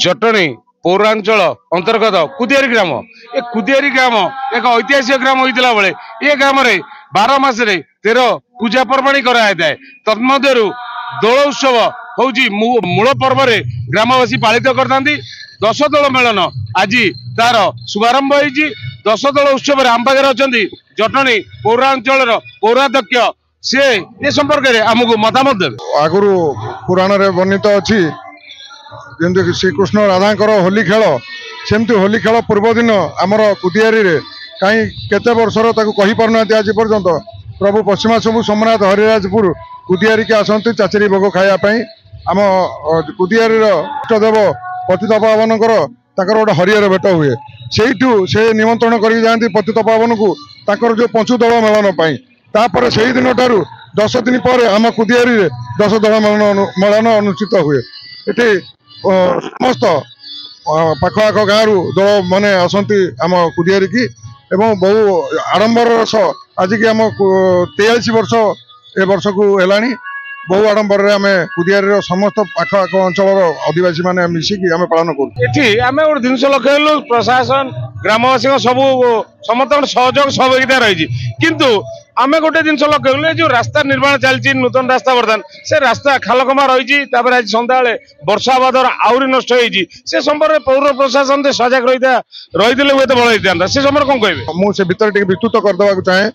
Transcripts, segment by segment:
जटणी पौरांचल अंतर्गत कुदियारी ग्राम ए कुदियारी ग्राम एक ऐतिहासिक ग्राम होता बेले ये ग्राम 12 मास 13 पूजा पर्वाणी कराए तन्मध्य दोल उत्सव हूँ मूल पर्व ग्रामवासी पालित करता 10 दल मेलन आज तार शुभारंभ हो 10 दल उत्सव आम पाखे अच्छा जटणी पौरांचल पौराध्यक्ष सी ए संपर्क में आमको मतामत देवे। आगु पुराण में वर्णित अच्छी जमी श्रीकृष्ण राधाकर होली खेल सेमती होली खेल पूर्व दिन आमर कुदियारी रे कहीं केते वर्षर कही पारना आज पर्यंत प्रभु पश्चिमा सबू सोमनाथ हरिराजपुर कुदियारी के आसती चाचरी भोग खायापाई आम कुदियारी इष्टदेव पतित पावन गोटे हरिहर भेट हुए से निमंत्रण कर जाती पतित पावन को जो पंचुदल मेलन तापर से दिन ठारू 10 दिन पर आम कुदियारी रे 10 दल मेलन अनुष्ठित हुए। ये समस्त पाख आख गाँव दल मैंने आसती आम कुदियारी की एवं बहु आडंबर सह आज की आम 43 वर्ष ए वर्ष को है बहु आडंबर आम कुदियारी समस्त पाख आख अंचल आदिवासी मैंने मिसिकी आम पालन करें गोटे जिन लक्ष्य प्रशासन ग्रामवासी सब समस्त सहयोग सहभागिता रही किंतु आम गोटे जिन लक्ष्य जो रास्ता निर्माण चलती नूतन रास्ता बर्तमान से रास्ता खालकमा रही आज सन्ध्या वर्षा बादर आहरी नष्ट से संपर्क पौर प्रशासन से सजग रही हुए भल होता से समय कौन कहे मुझे भितर विस्तृत करदेवा चाहे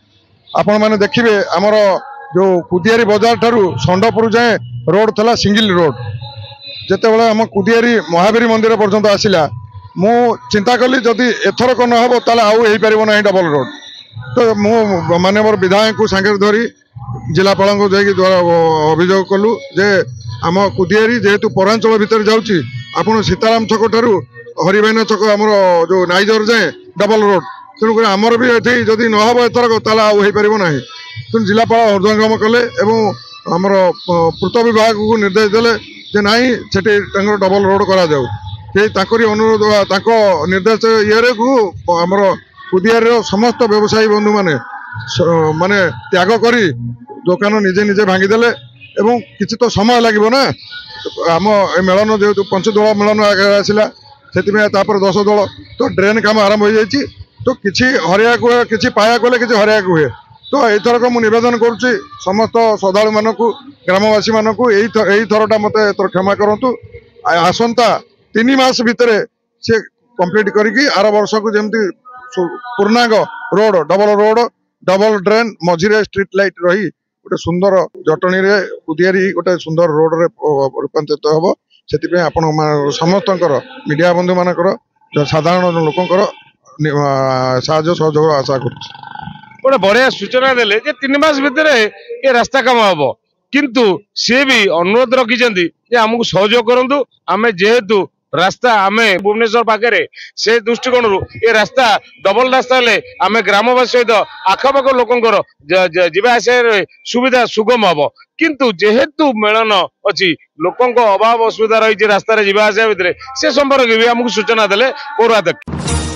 आपण मैंने देखिए आमर जो कुदियारी बाजार ठारू संडपुर जाए रोड था सिंगल रोड जिते बड़े आम कुदियारी महावीर मंदिर पर्यंत आसला मु चिंता कली जदि एथरक न हो आउ हो पार ना डबल रोड तो मु माननीय विधायक को सांगे धरी जिलापाल को द्वारा अभियोग कलु जे आम कुदियारी जेहेतु पौरांचल भितर जाऊँगी आपड़ सीताराम छक ठारू हरिभाईना छक आमर जो नाइजर जाए डबल रोड तेणुक आमर भी ये जदि न हो एथरक आउ हो पार ना तेणु जिलापाल हृदयंगम कले आमर पूर्त विभाग को निर्देश देले जे नाई से डबल रोड करा जाऊ अनुरोध निर्देश ये को आमर कुदियार समस्त व्यवसायी बंधु माने माने त्याग करी दुकान निजे निजे भांगीदेले एवं किसी तो समय लगे ना आम मेलन जेहेतु पंचदल मेलन आसला से 10 दल तो ड्रेन काम आरंभ हो जाए तो किसी हरिया हुए कि पाया गले कि हरिया हुए तो यथरक मुझे नवेदन करुच्ची समस्त श्रद्धालु मानक ग्रामवासी मानक यही थरटा मत क्षमा करूँ आसंता 3 मास भितर से कंप्लीट करी आर वर्ष को जमती पूर्णांग रोड डबल ड्रेन मझीरे स्ट्रीट लाइट रही गोटे सुंदर जटनी रे कुदियारी गोटे सुंदर रोड रे रूपांतरित हम से आपण समस्त मीडिया बंधु मानकर साधारण लोकंर साहाय्य सहयोग आशा कर बढ़िया सूचना देले 3 मास भितर ये रास्ता काम हम किंतु सी भी अनुरोध रखिंट आमको सहयोग करूँ आम जेहेतु रास्ता आम भुवनेश्वर पाखे से दृष्टिकोण ये रास्ता डबल रास्ता हेले आम ग्रामवासी सहित आखपाख लोकंर जावास सुविधा सुगम हम किंतु जेहेतु मेलन अच्छी लोकों अभाव असुविधा रही रास्तार जावास भितर से संपर्क भी आमको सूचना देले पौराध्यक्ष।